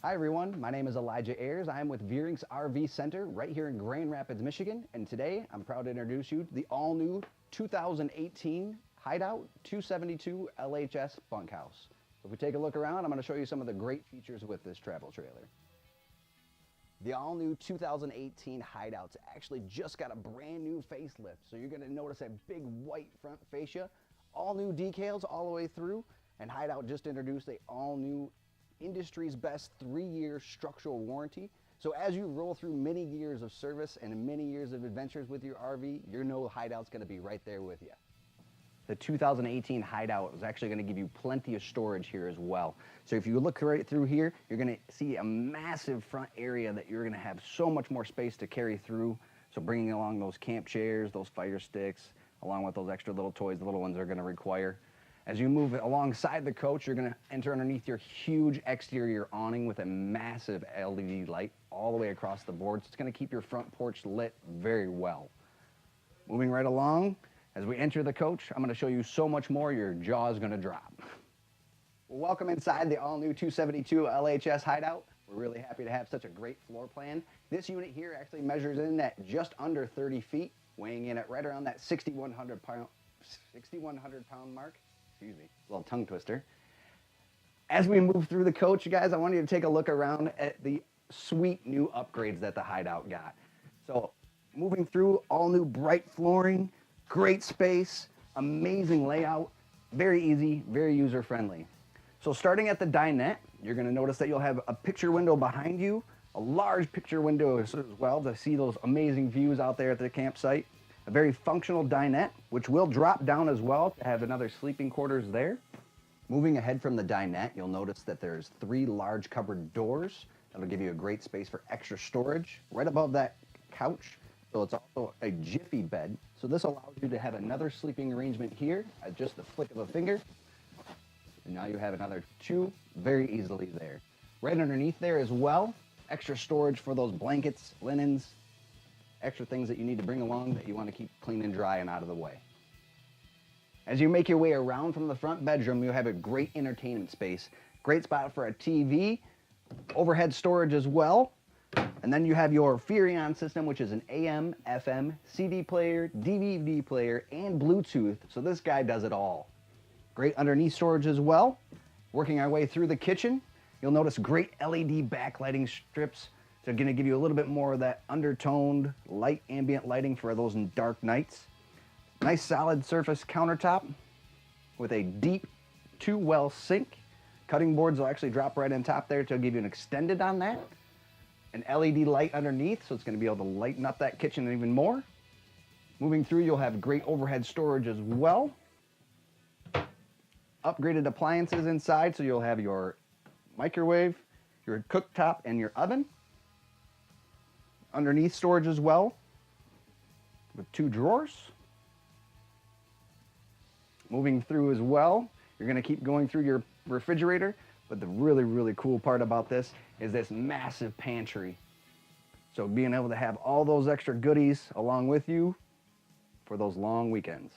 Hi everyone, my name is Elijah Ayers. I am with Veurinks RV Center right here in Grand Rapids, Michigan. And today I'm proud to introduce you to the all-new 2018 Hideout 272 LHS bunkhouse. If we take a look around, I'm going to show you some of the great features with this travel trailer. The all-new 2018 Hideout's actually just got a brand new facelift. So you're going to notice a big white front fascia, all new decals all the way through, and Hideout just introduced a all-new industry's best 3-year structural warranty. So as you roll through many years of service and many years of adventures with your RV, you know Hideout's going to be right there with you. The 2018 Hideout is actually going to give you plenty of storage here as well. So if you look right through here, you're going to see a massive front area that you're going to have so much more space to carry through. So bringing along those camp chairs, those fire sticks, along with those extra little toys the little ones are going to require. As you move alongside the coach, you're going to enter underneath your huge exterior awning with a massive LED light all the way across the board. So it's going to keep your front porch lit very well. Moving right along, as we enter the coach, I'm going to show you so much more, your jaw is going to drop. Well, welcome inside the all-new 272 LHS Hideout. We're really happy to have such a great floor plan. This unit here actually measures in at just under 30 feet, weighing in at right around that 6,100 pound mark. Excuse me, a little tongue twister. As we move through the coach, you guys, I want you to take a look around at the sweet new upgrades that the Hideout got. So moving through, all new bright flooring, great space, amazing layout, very easy, very user-friendly. So starting at the dinette, you're going to notice that you'll have a picture window behind you, a large picture window as well to see those amazing views out there at the campsite. A very functional dinette, which will drop down as well to have another sleeping quarters there. Moving ahead from the dinette, you'll notice that there's 3 large cupboard doors. That'll give you a great space for extra storage. Right above that couch, so it's also a jiffy bed. So this allows you to have another sleeping arrangement here at just the flick of a finger. And now you have another 2 very easily there. Right underneath there as well, extra storage for those blankets, linens, extra things that you need to bring along that you want to keep clean and dry and out of the way. As you make your way around from the front bedroom, you'll have a great entertainment space. Great spot for a TV, overhead storage as well. And then you have your Veurinks system, which is an AM, FM, CD player, DVD player, and Bluetooth. So this guy does it all. Great underneath storage as well. Working our way through the kitchen, you'll notice great LED backlighting strips. They're going to give you a little bit more of that undertoned light ambient lighting for those dark nights. Nice solid surface countertop with a deep 2-well sink. Cutting boards will actually drop right on top there to give you an extended on that. An LED light underneath, so it's going to be able to lighten up that kitchen even more. Moving through, you'll have great overhead storage as well. Upgraded appliances inside, so you'll have your microwave, your cooktop, and your oven. Underneath storage as well with 2 drawers. Moving through as well, you're going to keep going through your refrigerator, but the really, really cool part about this is this massive pantry. So being able to have all those extra goodies along with you for those long weekends.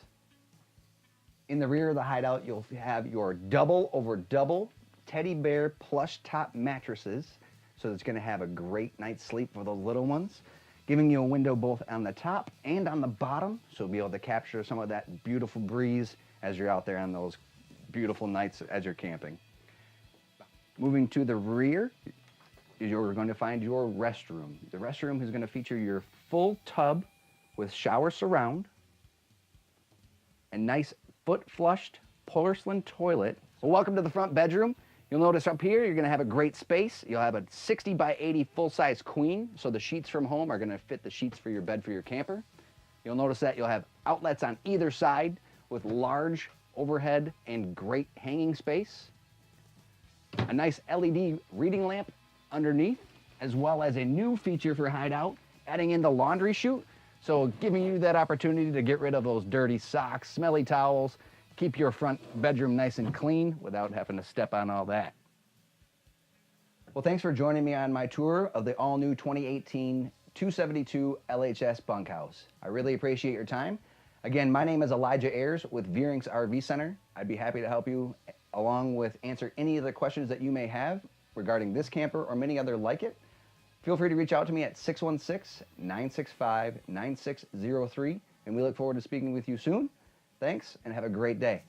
In the rear of the Hideout, you'll have your double over double teddy bear plush top mattresses. So it's going to have a great night's sleep for those little ones, giving you a window both on the top and on the bottom, so you'll be able to capture some of that beautiful breeze as you're out there on those beautiful nights as you're camping. Moving to the rear, you're going to find your restroom. The restroom is going to feature your full tub with shower surround, a nice foot-flushed porcelain toilet. Well, welcome to the front bedroom. You'll notice up here, you're going to have a great space. You'll have a 60 by 80 full-size queen, so the sheets from home are going to fit the sheets for your bed for your camper. You'll notice that you'll have outlets on either side with large overhead and great hanging space. A nice LED reading lamp underneath, as well as a new feature for Hideout, adding in the laundry chute, so giving you that opportunity to get rid of those dirty socks, smelly towels, keep your front bedroom nice and clean without having to step on all that. Well, thanks for joining me on my tour of the all-new 2018 272 LHS bunkhouse. I really appreciate your time. Again, my name is Elijah Ayers with Veurinks RV Center. I'd be happy to help you along with answer any of the questions that you may have regarding this camper or many other like it, feel free to reach out to me at 616-965-9603, and we look forward to speaking with you soon. Thanks, and have a great day.